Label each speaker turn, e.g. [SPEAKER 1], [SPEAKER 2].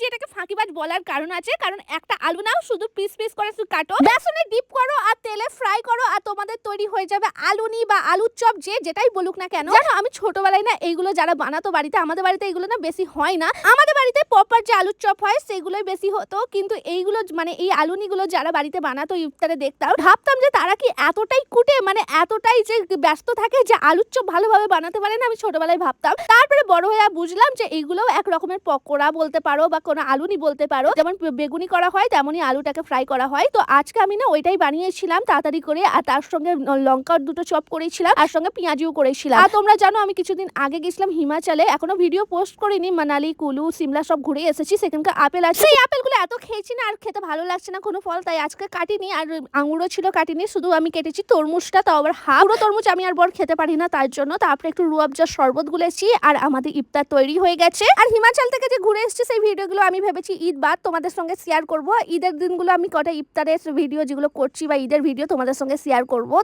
[SPEAKER 1] এটাকে ফাঁকিবাজ বলার কারণ আছে, কারণ একটা আলু নাও, শুধু পিস পিস করে কাটো, বেসনে ডিপ করো আর তেলে ফ্রাই করো, আর তোমাদের তৈরি হয়ে যাবে আলুনি বা আলুর চপ, যে যেটাই বলুক না কেন। জানো আমি ছোটবেলায় না এইগুলো যারা বানাতো বাড়িতে, আমাদের বাড়িতে এগুলো না বেশি হয় না, আমাদের বাড়িতে প্রপার যে আলুর চপ হয় সেগুলোই বেশি হতো। কিন্তু এইগুলো মানে এই আলুনিগুলো যারা বাড়িতে বানাতো ইফতারে দেখতাম, ভাবতাম যে তারা কি এতটাই কুটে, মানে এতটাই যে ব্যস্ত থাকে যে আলুর চপ ভালোভাবে বানাতে পারে না। আমি ছোটবেলায় ভাবতাম, তারপরে বড় হয়ে বুঝলাম যে এইগুলোও এক রকমের পকোড়া বলতে পারো বা কোনো আলুনি বলতে পারো, যেমন বেগুনি করা হয় তেমনই আলুটাকে ফ্রাই করা হয়। তো আজকে আমি না ওইটাই বানিয়েছিলাম তাড়াতাড়ি করে, আর তার সঙ্গে লঙ্কার দুটো চপ করেছিলাম, আর সঙ্গে পেঁয়াজিও করেছিলাম। আর তোমরা জানো আমি কিছুদিন আগে গেছিলাম হিমাচলে, এখনো ভিডিও পোস্ট করিনি, মানালি, কুলু, সিমলা সব ঘুরে এসেছি। সেখানকার আপেল আছে, সেই আপেলগুলো এত খেয়েছি না আর খেতে ভালো লাগছে না কোনো ফল, তাই আজকে কাটিনি। আর আঙুরও ছিল কাটিনি, শুধু আমি কেটেছি তরমুজটা, তাও আবার হাফ। পুরো তরমুজ আমি আর বর খেতে পারি না, তার জন্য তারপরে একটু রুয়াবজার শরবত গুলেছি, আর আমাদের ইফতার তৈরি হয়ে গেছে। আর হিমাচল থেকে যে ঘুরে এসেছি সেই ভিডিওগুলো আমি ভেবেছি ঈদ বাদ তোমাদের সঙ্গে শেয়ার করবো। ঈদের দিনগুলো আমি কটা ইফতারের ভিডিও যেগুলো করছি বা ঈদের ভিডিও তোমাদের সঙ্গে শেয়ার করবো।